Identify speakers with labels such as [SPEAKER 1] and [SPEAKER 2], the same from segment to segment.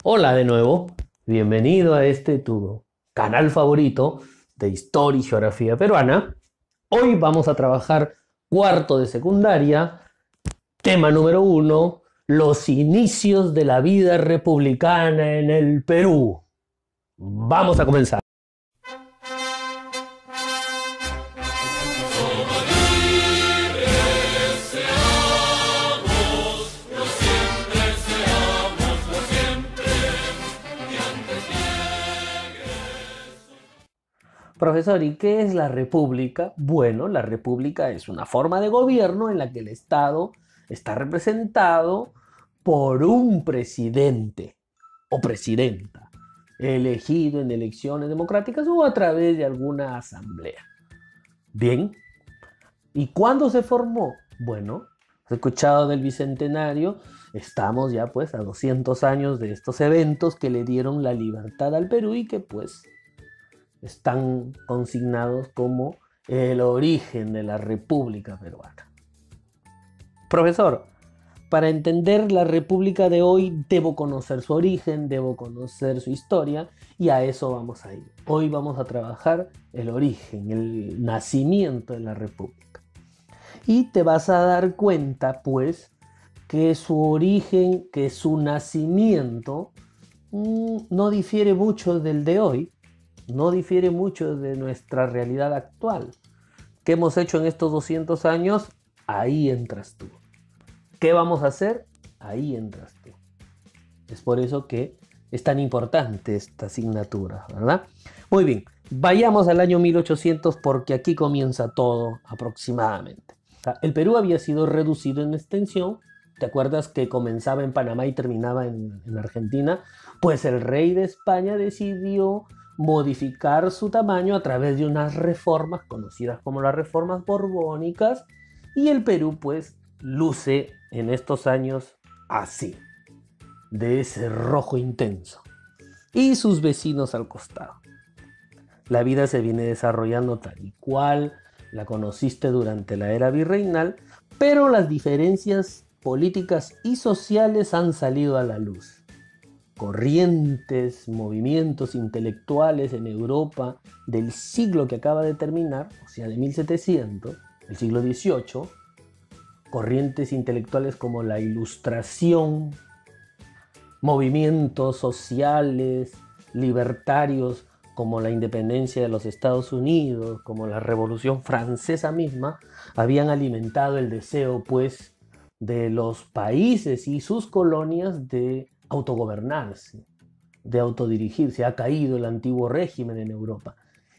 [SPEAKER 1] Hola de nuevo, bienvenido a tu canal favorito de Historia y Geografía Peruana. Hoy vamos a trabajar cuarto de secundaria, tema número 1, los inicios de la vida republicana en el Perú. Vamos a comenzar. Profesor, ¿y qué es la república? Bueno, la república es una forma de gobierno en la que el Estado está representado por un presidente o presidenta, elegido en elecciones democráticas o a través de alguna asamblea. Bien, ¿y cuándo se formó? Bueno, has escuchado del Bicentenario, estamos ya pues a 200 años de estos eventos que le dieron la libertad al Perú y que pues están consignados como el origen de la República Peruana. Profesor, para entender la República de hoy debo conocer su origen, debo conocer su historia y a eso vamos a ir. Hoy vamos a trabajar el origen, el nacimiento de la República. Y te vas a dar cuenta pues que su origen, que su nacimiento no difiere mucho del de hoy. No difiere mucho de nuestra realidad actual. ¿Qué hemos hecho en estos 200 años? Ahí entras tú. ¿Qué vamos a hacer? Ahí entras tú. Es por eso que es tan importante esta asignatura, ¿verdad? Muy bien, vayamos al año 1800 porque aquí comienza todo aproximadamente. El Perú había sido reducido en extensión. ¿Te acuerdas que comenzaba en Panamá y terminaba en Argentina? Pues el rey de España decidió modificar su tamaño a través de unas reformas conocidas como las reformas borbónicas y el Perú pues luce en estos años así, de ese rojo intenso y sus vecinos al costado. La vida se viene desarrollando tal y cual la conociste durante la era virreinal, pero las diferencias políticas y sociales han salido a la luz. Corrientes, movimientos intelectuales en Europa del siglo que acaba de terminar, o sea, de 1700, el siglo XVIII, corrientes intelectuales como la Ilustración, movimientos sociales, libertarios como la independencia de los Estados Unidos, como la Revolución Francesa misma, habían alimentado el deseo, pues, de los países y sus colonias de autogobernarse, de autodirigirse. Ha caído el antiguo régimen en Europa.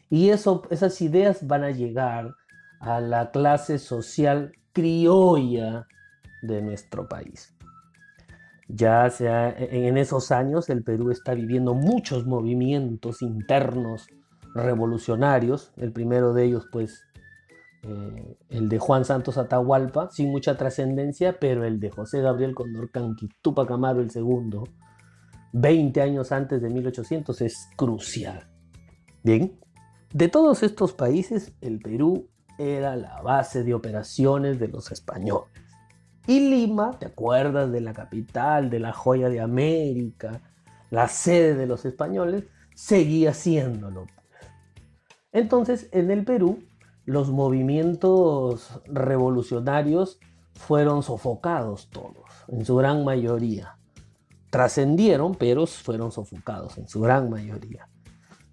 [SPEAKER 1] Y esas ideas van a llegar a la clase social criolla de nuestro país. Ya sea en esos años el Perú está viviendo muchos movimientos internos revolucionarios. El primero de ellos, pues, el de Juan Santos Atahualpa, sin mucha trascendencia, pero el de José Gabriel Condorcanqui Túpac Amaru el segundo, 20 años antes de 1800, es crucial. Bien, de todos estos países, el Perú era la base de operaciones de los españoles. Y Lima, ¿te acuerdas de la capital, de la joya de América, la sede de los españoles? Seguía siéndolo. Entonces, en el Perú, los movimientos revolucionarios fueron sofocados todos, en su gran mayoría. Trascendieron, pero fueron sofocados en su gran mayoría.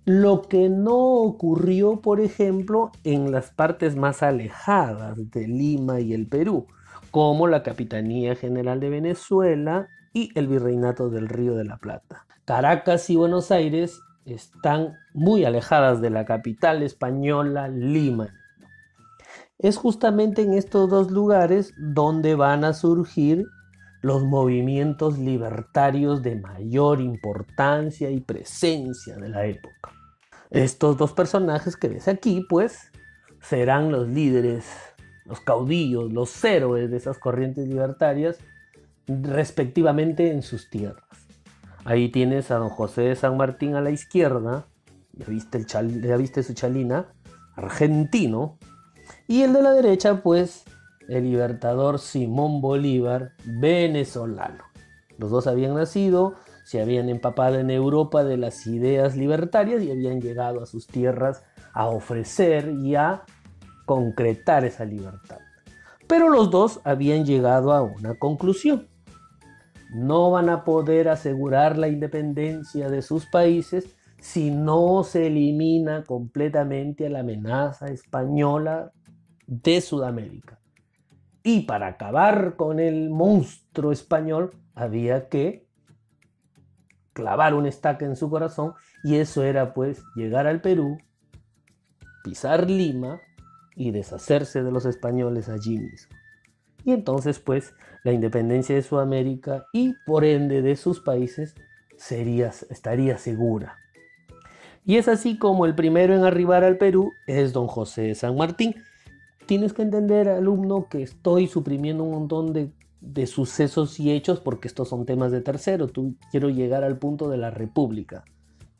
[SPEAKER 1] Lo que no ocurrió, por ejemplo, en las partes más alejadas de Lima y el Perú, como la Capitanía General de Venezuela y el Virreinato del Río de la Plata. Caracas y Buenos Aires están muy alejadas de la capital española, Lima. Es justamente en estos dos lugares donde van a surgir los movimientos libertarios de mayor importancia y presencia de la época. Estos dos personajes que ves aquí, pues, serán los líderes, los caudillos, los héroes de esas corrientes libertarias, respectivamente en sus tierras. Ahí tienes a don José de San Martín a la izquierda, ya viste su chalina, argentino, y el de la derecha, pues, el libertador Simón Bolívar, venezolano. Los dos habían nacido, se habían empapado en Europa de las ideas libertarias y habían llegado a sus tierras a ofrecer y a concretar esa libertad. Pero los dos habían llegado a una conclusión. No van a poder asegurar la independencia de sus países si no se elimina completamente la amenaza española de Sudamérica. Y para acabar con el monstruo español había que clavar una estaca en su corazón, y eso era pues llegar al Perú, pisar Lima y deshacerse de los españoles allí mismo. Y entonces pues la independencia de Sudamérica y por ende de sus países estaría segura. Y es así como el primero en arribar al Perú es don José de San Martín. Tienes que entender, alumno, que estoy suprimiendo un montón de sucesos y hechos porque estos son temas de tercero. Quiero llegar al punto de la República,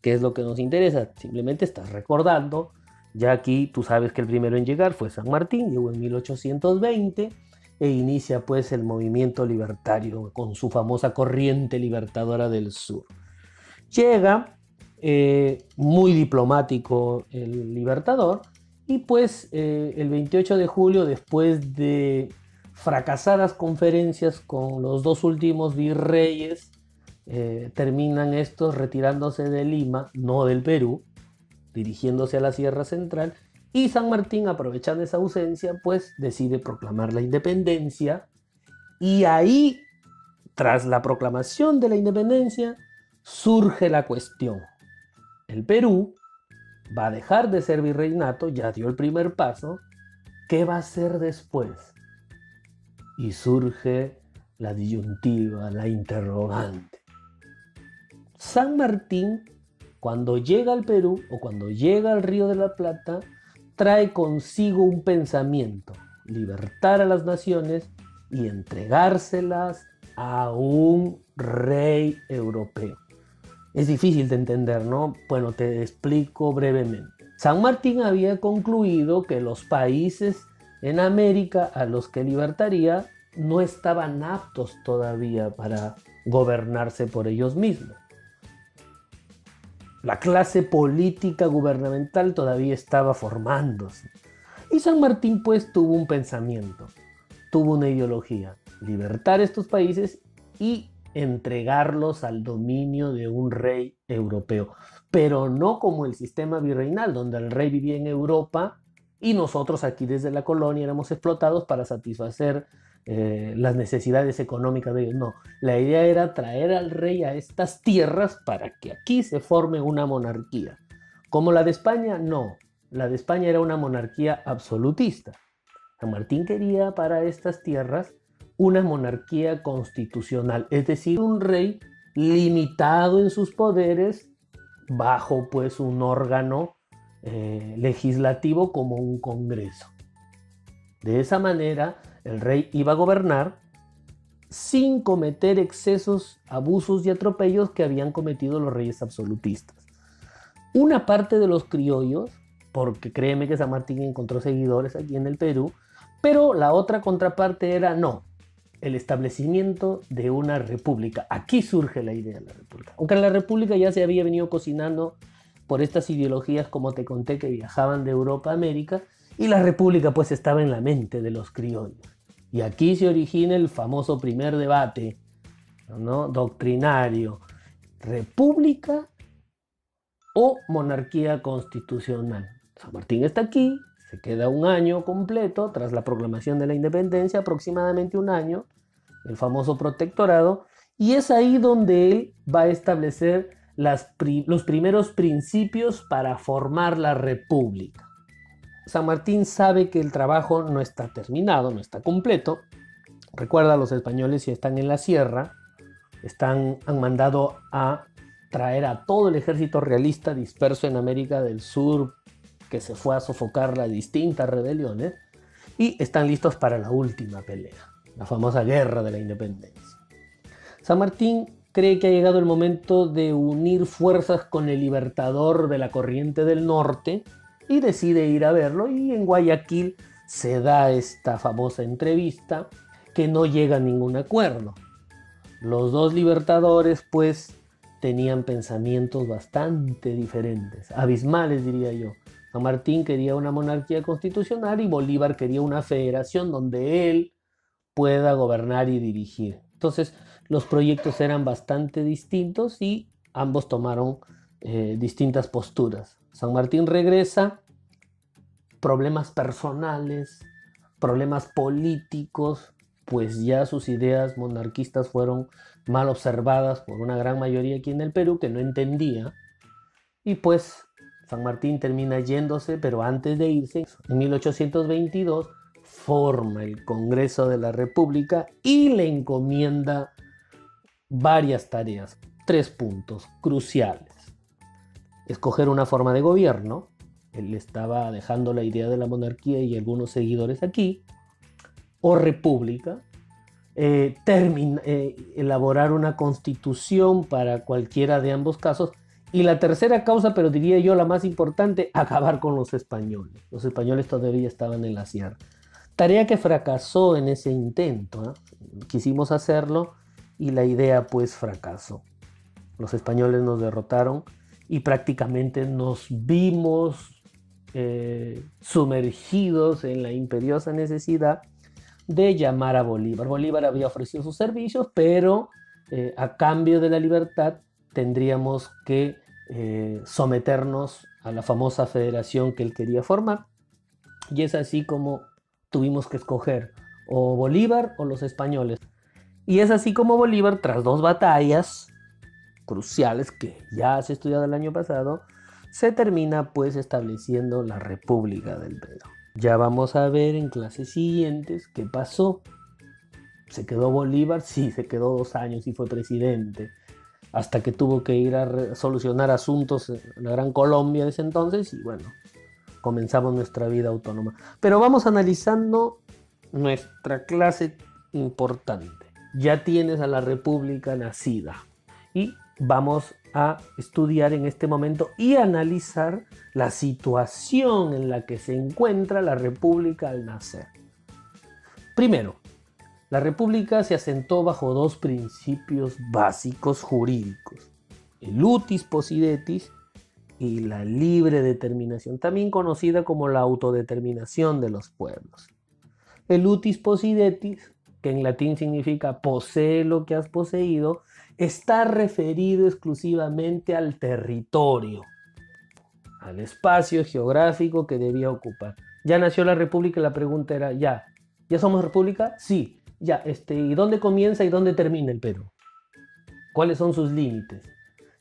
[SPEAKER 1] que es lo que nos interesa. Simplemente estás recordando. Ya aquí tú sabes que el primero en llegar fue San Martín, llegó en 1820 e inicia pues el movimiento libertario con su famosa corriente libertadora del sur. Llega muy diplomático el libertador y pues el 28 de julio, después de fracasadas conferencias con los dos últimos virreyes, terminan estos retirándose de Lima, no del Perú, dirigiéndose a la Sierra Central, y San Martín, aprovechando esa ausencia, pues decide proclamar la independencia, y ahí, tras la proclamación de la independencia, surge la cuestión. El Perú va a dejar de ser virreinato, ya dio el primer paso. ¿Qué va a hacer después? Y surge la disyuntiva, la interrogante. San Martín, cuando llega al Perú o cuando llega al Río de la Plata, trae consigo un pensamiento: libertar a las naciones y entregárselas a un rey europeo. Es difícil de entender, ¿no? Bueno, te explico brevemente. San Martín había concluido que los países en América a los que libertaría no estaban aptos todavía para gobernarse por ellos mismos. La clase política gubernamental todavía estaba formándose. Y San Martín pues tuvo un pensamiento, tuvo una ideología: libertar estos países y entregarlos al dominio de un rey europeo, pero no como el sistema virreinal, donde el rey vivía en Europa y nosotros aquí desde la colonia éramos explotados para satisfacer las necesidades económicas de ellos. No, la idea era traer al rey a estas tierras para que aquí se forme una monarquía. Como la de España, no, la de España era una monarquía absolutista. San Martín quería para estas tierras una monarquía constitucional, es decir, un rey limitado en sus poderes bajo pues un órgano legislativo como un congreso. De esa manera el rey iba a gobernar sin cometer excesos, abusos y atropellos que habían cometido los reyes absolutistas. Una parte de los criollos, porque créeme que San Martín encontró seguidores aquí en el Perú, pero la otra contraparte era no, el establecimiento de una república. Aquí surge la idea de la república. Aunque la república ya se había venido cocinando por estas ideologías, como te conté, que viajaban de Europa a América, y la república pues estaba en la mente de los criollos. Y aquí se origina el famoso primer debate, ¿no?, doctrinario: república o monarquía constitucional. San Martín está aquí, se queda un año completo tras la proclamación de la independencia, aproximadamente un año, el famoso protectorado, y es ahí donde él va a establecer los primeros principios para formar la república. San Martín sabe que el trabajo no está terminado, no está completo. Recuerda, los españoles ya están en la sierra, han mandado a traer a todo el ejército realista disperso en América del Sur, que se fue a sofocar las distintas rebeliones, y están listos para la última pelea, la famosa Guerra de la Independencia. San Martín cree que ha llegado el momento de unir fuerzas con el libertador de la corriente del norte y decide ir a verlo, y en Guayaquil se da esta famosa entrevista que no llega a ningún acuerdo. Los dos libertadores pues tenían pensamientos bastante diferentes, abismales diría yo. San Martín quería una monarquía constitucional y Bolívar quería una federación donde él pueda gobernar y dirigir. Entonces los proyectos eran bastante distintos y ambos tomaron distintas posturas. San Martín regresa, problemas personales, problemas políticos, pues ya sus ideas monarquistas fueron mal observadas por una gran mayoría aquí en el Perú que no entendía. Y pues San Martín termina yéndose, pero antes de irse, en 1822, forma el Congreso de la República y le encomienda varias tareas, 3 puntos cruciales. Escoger una forma de gobierno, él estaba dejando la idea de la monarquía y algunos seguidores aquí, o república, elaborar una constitución para cualquiera de ambos casos, y la tercera causa, pero diría yo la más importante, acabar con los españoles. Los españoles todavía estaban en la sierra. Tarea que fracasó en ese intento, ¿eh? Quisimos hacerlo y la idea pues fracasó. Los españoles nos derrotaron y prácticamente nos vimos sumergidos en la imperiosa necesidad de llamar a Bolívar. Bolívar había ofrecido sus servicios, pero a cambio de la libertad tendríamos que someternos a la famosa federación que él quería formar. Y es así como tuvimos que escoger o Bolívar o los españoles. Y es así como Bolívar, tras 2 batallas cruciales que ya se estudiado el año pasado, se termina pues estableciendo la República del Perú. Ya vamos a ver en clases siguientes qué pasó. ¿Se quedó Bolívar? Sí, se quedó 2 años y fue presidente, hasta que tuvo que ir a solucionar asuntos en la Gran Colombia de ese entonces y bueno, comenzamos nuestra vida autónoma. Pero vamos analizando nuestra clase importante. Ya tienes a la República nacida y vamos a estudiar en este momento y analizar la situación en la que se encuentra la República al nacer. Primero, la República se asentó bajo 2 principios básicos jurídicos: el utis possidetis y la libre determinación, también conocida como la autodeterminación de los pueblos. El utis possidetis, que en latín significa posee lo que has poseído, está referido exclusivamente al territorio, al espacio geográfico que debía ocupar. Ya nació la República y la pregunta era, ¿ya somos República? Sí. Ya, ¿y dónde comienza y dónde termina el Perú? ¿Cuáles son sus límites?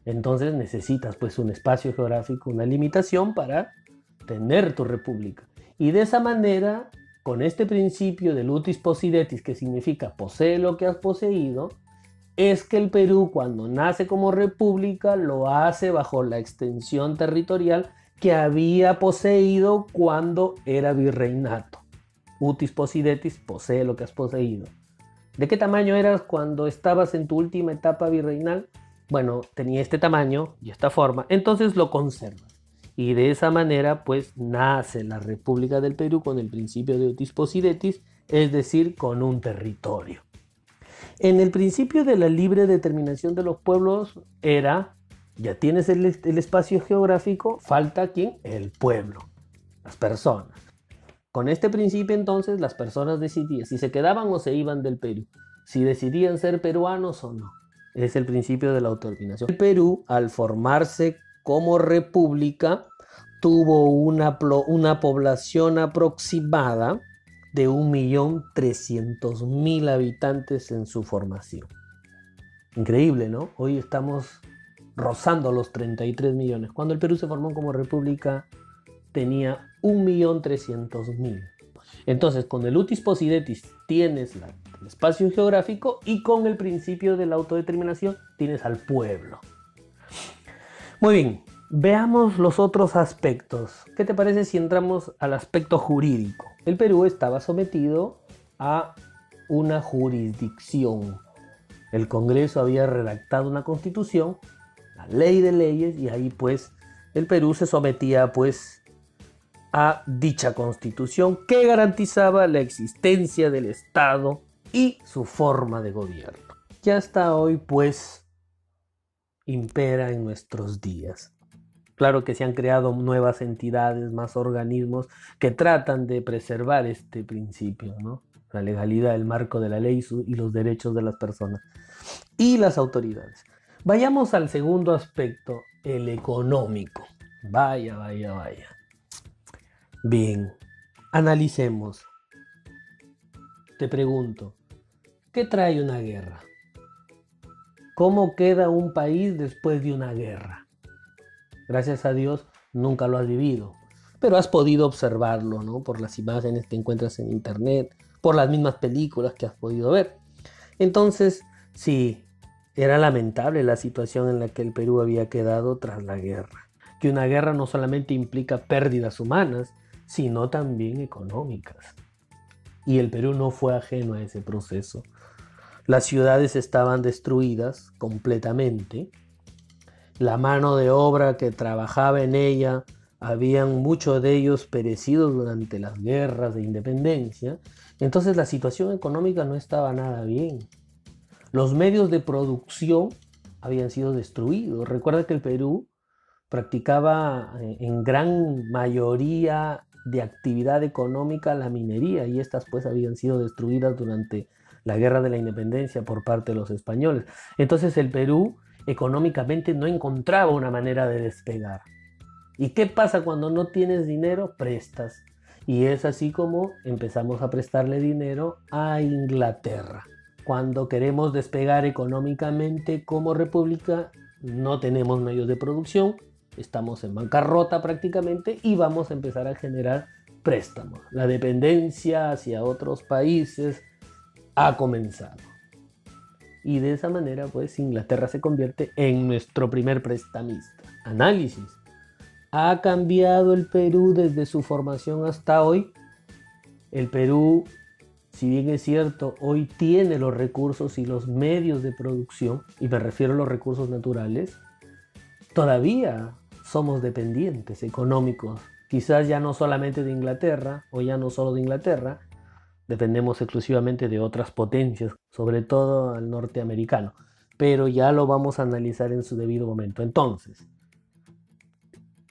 [SPEAKER 1] Entonces necesitas pues un espacio geográfico, una limitación para tener tu república. Y de esa manera, con este principio del utis possidetis, que significa posee lo que has poseído, es que el Perú, cuando nace como república, lo hace bajo la extensión territorial que había poseído cuando era virreinato. Utis possidetis, posee lo que has poseído. ¿De qué tamaño eras cuando estabas en tu última etapa virreinal? Bueno, tenía este tamaño y esta forma, entonces lo conservas. Y de esa manera, pues, nace la República del Perú con el principio de utis possidetis, es decir, con un territorio. En el principio de la libre determinación de los pueblos era, ya tienes el espacio geográfico, falta ¿quién? El pueblo, las personas. Con este principio entonces las personas decidían si se quedaban o se iban del Perú, si decidían ser peruanos o no. Es el principio de la autodeterminación. El Perú, al formarse como república, tuvo una población aproximada de 1.300.000 habitantes en su formación. Increíble, ¿no? Hoy estamos rozando los 33 millones. Cuando el Perú se formó como república tenía 1.300.000. Entonces, con el utis possidetis tienes el espacio geográfico y con el principio de la autodeterminación tienes al pueblo. Muy bien, veamos los otros aspectos. ¿Qué te parece si entramos al aspecto jurídico? El Perú estaba sometido a una jurisdicción. El Congreso había redactado una constitución, la ley de leyes, y ahí pues el Perú se sometía pues a dicha constitución que garantizaba la existencia del Estado y su forma de gobierno, que hasta hoy pues impera en nuestros días. Claro que se han creado nuevas entidades, más organismos que tratan de preservar este principio, ¿no? La legalidad, el marco de la ley y los derechos de las personas y las autoridades. Vayamos al segundo aspecto, el económico. Vaya, vaya, vaya. Bien, analicemos. Te pregunto, ¿qué trae una guerra? ¿Cómo queda un país después de una guerra? Gracias a Dios nunca lo has vivido, pero has podido observarlo, ¿no? Por las imágenes que encuentras en internet, por las mismas películas que has podido ver. Entonces, sí, era lamentable la situación en la que el Perú había quedado tras la guerra. Que una guerra no solamente implica pérdidas humanas, sino también económicas. Y el Perú no fue ajeno a ese proceso. Las ciudades estaban destruidas completamente. La mano de obra que trabajaba en ella, habían muchos de ellos perecidos durante las guerras de independencia. Entonces la situación económica no estaba nada bien. Los medios de producción habían sido destruidos. Recuerda que el Perú practicaba en gran mayoría de actividad económica la minería y estas pues habían sido destruidas durante la Guerra de la Independencia por parte de los españoles. Entonces el Perú económicamente no encontraba una manera de despegar. ¿Y qué pasa cuando no tienes dinero? Prestas. Y es así como empezamos a prestarle dinero a Inglaterra. Cuando queremos despegar económicamente como república, no tenemos medios de producción, estamos en bancarrota prácticamente y vamos a empezar a generar préstamos. La dependencia hacia otros países ha comenzado. Y de esa manera, pues, Inglaterra se convierte en nuestro primer prestamista. Análisis. ¿Ha cambiado el Perú desde su formación hasta hoy? El Perú, si bien es cierto, hoy tiene los recursos y los medios de producción, y me refiero a los recursos naturales, todavía somos dependientes económicos. Quizás ya no solamente de Inglaterra, o ya no solo de Inglaterra, dependemos exclusivamente de otras potencias, sobre todo al norteamericano, pero ya lo vamos a analizar en su debido momento. Entonces,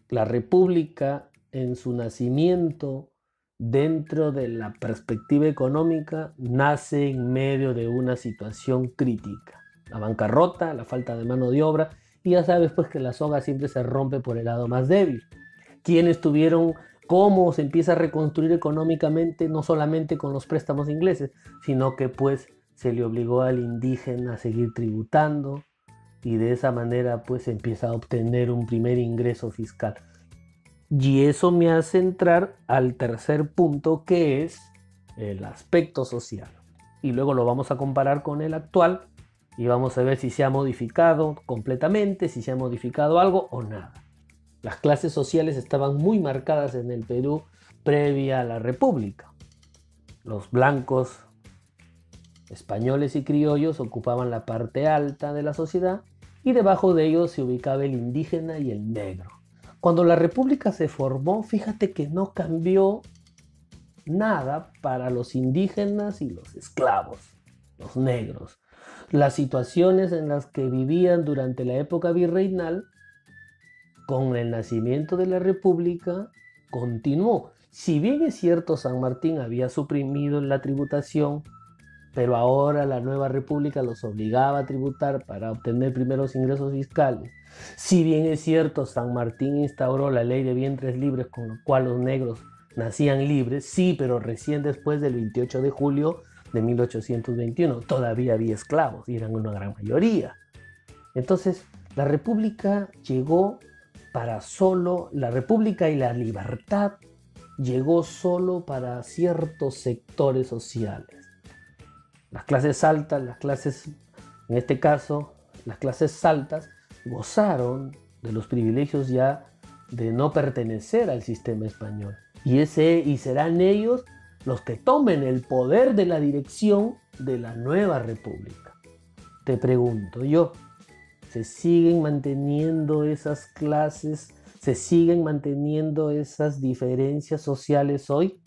[SPEAKER 1] la República en su nacimiento, dentro de la perspectiva económica, nace en medio de una situación crítica. La bancarrota, la falta de mano de obra, y ya sabes pues que la soga siempre se rompe por el lado más débil. ¿Quiénes tuvieron cómo se empieza a reconstruir económicamente, no solamente con los préstamos ingleses, sino que pues se le obligó al indígena a seguir tributando y de esa manera pues se empieza a obtener un primer ingreso fiscal? Y eso me hace entrar al tercer punto, que es el aspecto social. Y luego lo vamos a comparar con el actual y vamos a ver si se ha modificado completamente, si se ha modificado algo o nada. Las clases sociales estaban muy marcadas en el Perú previa a la República. Los blancos, españoles y criollos ocupaban la parte alta de la sociedad y debajo de ellos se ubicaba el indígena y el negro. Cuando la República se formó, fíjate que no cambió nada para los indígenas y los esclavos, los negros. Las situaciones en las que vivían durante la época virreinal, con el nacimiento de la República, continuó. Si bien es cierto, San Martín había suprimido la tributación, pero ahora la nueva república los obligaba a tributar para obtener primeros ingresos fiscales. Si bien es cierto, San Martín instauró la ley de vientres libres, con lo cual los negros nacían libres, sí, pero recién después del 28 de julio de 1821. Todavía había esclavos y eran una gran mayoría. Entonces, la república llegó para solo, la república y la libertad llegó solo para ciertos sectores sociales. Las clases altas, en este caso, las clases altas gozaron de los privilegios ya de no pertenecer al sistema español. Y serán ellos los que tomen el poder de la dirección de la nueva república. Te pregunto yo, ¿se siguen manteniendo esas clases? ¿Se siguen manteniendo esas diferencias sociales hoy?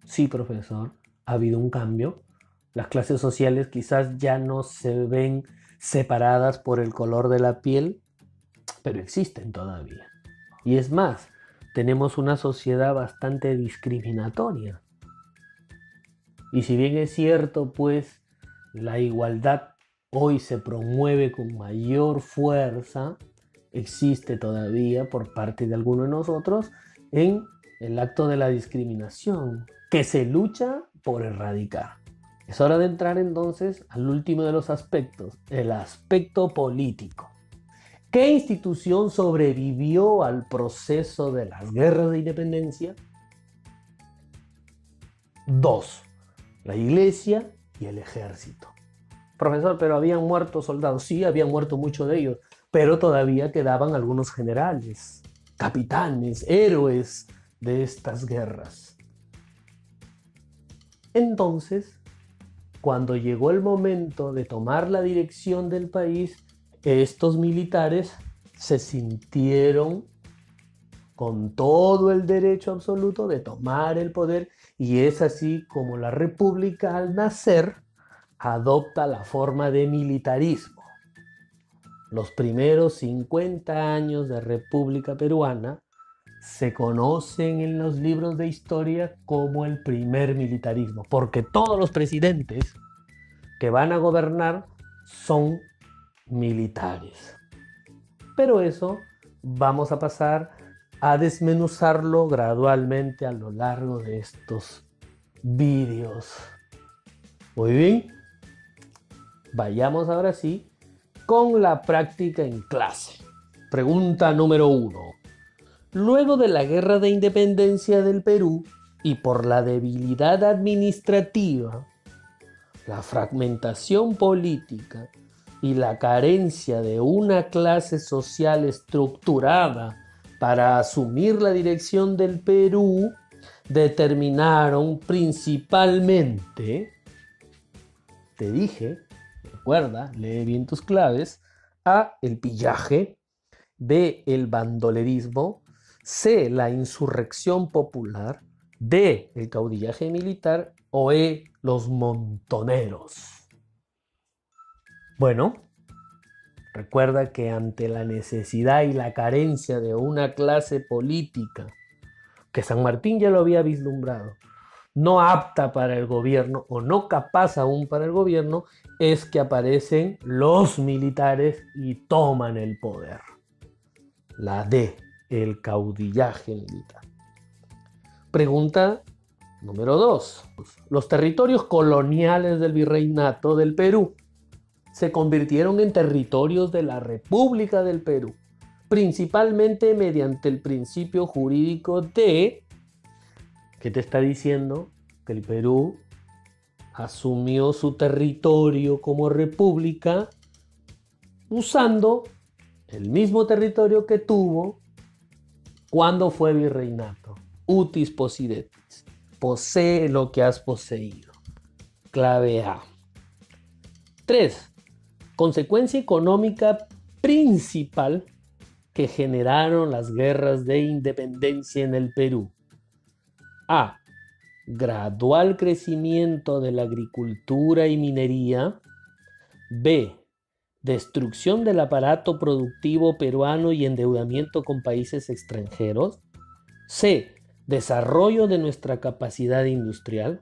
[SPEAKER 1] Sí, profesor, ha habido un cambio. Las clases sociales quizás ya no se ven separadas por el color de la piel, pero existen todavía. Y es más, tenemos una sociedad bastante discriminatoria. Y si bien es cierto, pues, la igualdad hoy se promueve con mayor fuerza, existe todavía por parte de algunos de nosotros en el acto de la discriminación, que se lucha por erradicar. Es hora de entrar entonces al último de los aspectos, el aspecto político. ¿Qué institución sobrevivió al proceso de las guerras de independencia? Dos, la iglesia y el ejército. Profesor, pero habían muerto soldados. Sí, habían muerto muchos de ellos, pero todavía quedaban algunos generales, capitanes, héroes de estas guerras. Entonces, cuando llegó el momento de tomar la dirección del país, estos militares se sintieron con todo el derecho absoluto de tomar el poder, y es así como la República al nacer adopta la forma de militarismo. Los primeros 50 años de República Peruana se conocen en los libros de historia como el primer militarismo, porque todos los presidentes que van a gobernar son militares. Pero eso vamos a pasar a desmenuzarlo gradualmente a lo largo de estos vídeos. Muy bien, vayamos ahora sí con la práctica en clase. Pregunta número 1. Luego de la Guerra de Independencia del Perú y por la debilidad administrativa, la fragmentación política y la carencia de una clase social estructurada para asumir la dirección del Perú, determinaron principalmente, te dije, recuerda, lee bien tus claves, A, el pillaje, B, el bandolerismo, C, la insurrección popular, D, el caudillaje militar o E, los montoneros. Bueno, recuerda que ante la necesidad y la carencia de una clase política, que San Martín ya lo había vislumbrado, no apta para el gobierno o no capaz aún para el gobierno, es que aparecen los militares y toman el poder. La D, el caudillaje militar. Pregunta número 2. Los territorios coloniales del virreinato del Perú se convirtieron en territorios de la República del Perú, principalmente mediante el principio jurídico de, ¿qué te está diciendo? Que el Perú asumió su territorio como república usando el mismo territorio que tuvo cuando fue virreinato. Utis possidetis. Posee lo que has poseído. Clave A. 3. Consecuencia económica principal que generaron las guerras de independencia en el Perú. A. Gradual crecimiento de la agricultura y minería. B. Destrucción del aparato productivo peruano y endeudamiento con países extranjeros. C. Desarrollo de nuestra capacidad industrial.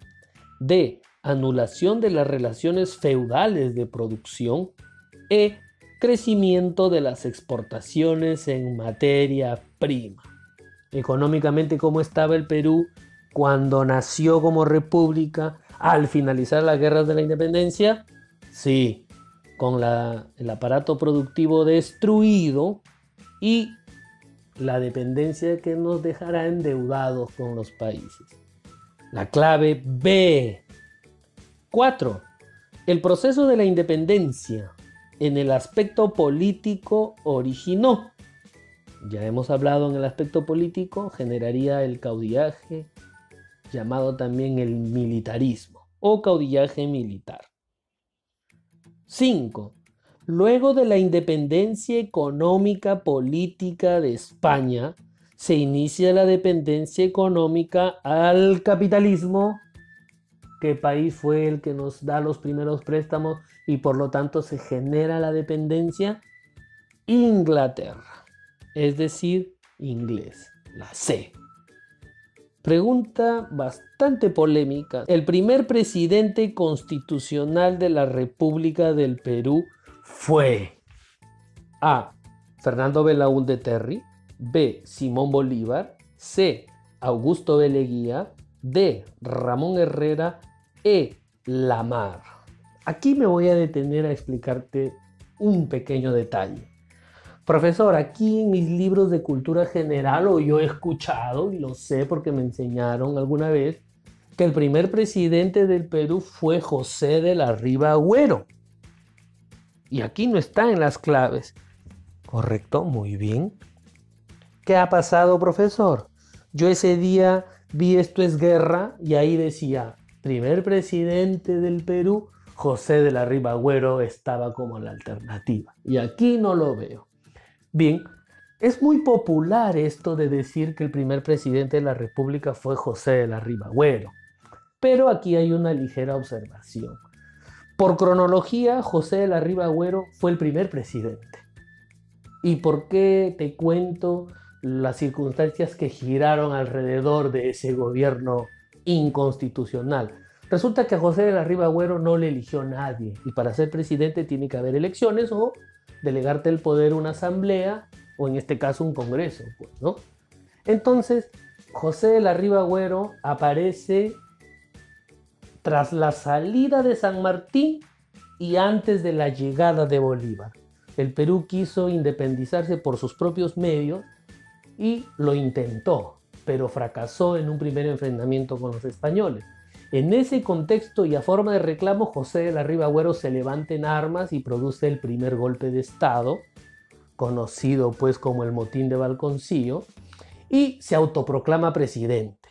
[SPEAKER 1] D. Anulación de las relaciones feudales de producción. E. Crecimiento de las exportaciones en materia prima. Económicamente, ¿cómo estaba el Perú cuando nació como república al finalizar las guerras de la independencia? Sí, con el aparato productivo destruido y la dependencia que nos dejará endeudados con los países. La clave B. 4. El proceso de la independencia en el aspecto político originó. Ya hemos hablado en el aspecto político, generaría el caudillaje, llamado también el militarismo o caudillaje militar. 5. Luego de la independencia económica política de España, se inicia la dependencia económica al capitalismo. ¿Qué país fue el que nos da los primeros préstamos y por lo tanto se genera la dependencia? Inglaterra, es decir, inglés, la C. Pregunta bastante polémica. El primer presidente constitucional de la República del Perú fue A. Fernando Belaúnde Terry, B. Simón Bolívar, C. Augusto B. Leguía, D. Ramón Herrera, E. Lamar. Aquí me voy a detener a explicarte un pequeño detalle. Profesor, aquí en mis libros de cultura general, o yo he escuchado, y lo sé porque me enseñaron alguna vez, que el primer presidente del Perú fue José de la Riva Agüero. Y aquí no está en las claves. ¿Correcto? Muy bien. ¿Qué ha pasado, profesor? Yo ese día vi Esto es Guerra y ahí decía, primer presidente del Perú, José de la Riva Agüero estaba como la alternativa. Y aquí no lo veo. Bien, es muy popular esto de decir que el primer presidente de la República fue José de la Riva Agüero, pero aquí hay una ligera observación. Por cronología, José de la Riva Agüero fue el primer presidente. ¿Y por qué te cuento las circunstancias que giraron alrededor de ese gobierno inconstitucional? Resulta que a José de la Riva Agüero no le eligió nadie y para ser presidente tiene que haber elecciones o delegarte el poder a una asamblea o en este caso un congreso, pues, ¿no? Entonces, José de la Riva Agüero aparece tras la salida de San Martín y antes de la llegada de Bolívar. El Perú quiso independizarse por sus propios medios y lo intentó, pero fracasó en un primer enfrentamiento con los españoles. En ese contexto y a forma de reclamo, José de la Riva Agüero se levanta en armas y produce el primer golpe de Estado, conocido pues como el Motín de Balconcillo, y se autoproclama presidente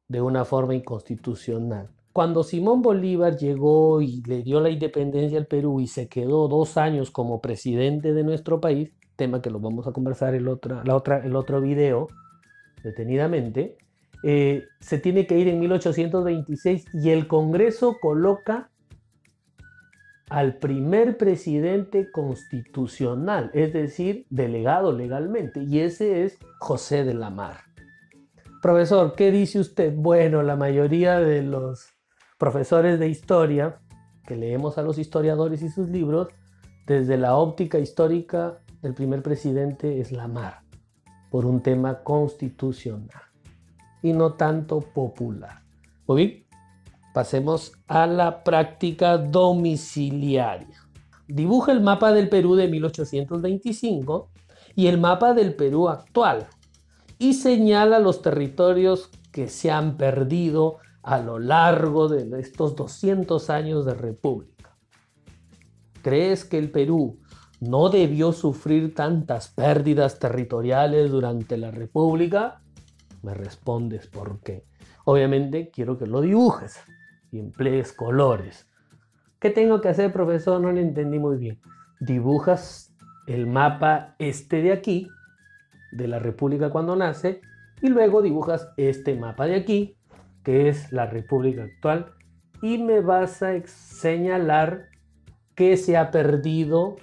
[SPEAKER 1] de una forma inconstitucional. Cuando Simón Bolívar llegó y le dio la independencia al Perú y se quedó 2 años como presidente de nuestro país, tema que lo vamos a conversar el otro video detenidamente, se tiene que ir en 1826 y el Congreso coloca al primer presidente constitucional, es decir, delegado legalmente, y ese es José de Lamar. Profesor, ¿qué dice usted? Bueno, la mayoría de los profesores de historia, que leemos a los historiadores y sus libros, desde la óptica histórica, el primer presidente es Lamar, por un tema constitucional y no tanto popular. Muy bien, pasemos a la práctica domiciliaria. Dibuja el mapa del Perú de 1825 y el mapa del Perú actual y señala los territorios que se han perdido a lo largo de estos 200 años de república. ¿Crees que el Perú no debió sufrir tantas pérdidas territoriales durante la república? Me respondes por qué. Obviamente quiero que lo dibujes y emplees colores. ¿Qué tengo que hacer, profesor? No lo entendí muy bien. Dibujas el mapa este de aquí, de la república cuando nace, y luego dibujas este mapa de aquí, que es la república actual, y me vas a señalar qué se ha perdido,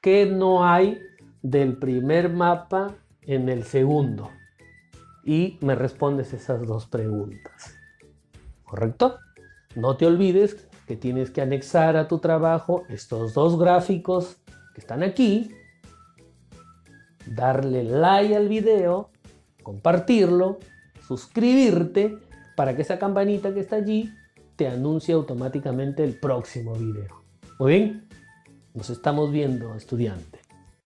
[SPEAKER 1] qué no hay del primer mapa en el segundo. Y me respondes esas 2 preguntas. ¿Correcto? No te olvides que tienes que anexar a tu trabajo estos 2 gráficos que están aquí, darle like al video, compartirlo, suscribirte para que esa campanita que está allí te anuncie automáticamente el próximo video. Muy bien, nos estamos viendo, estudiante.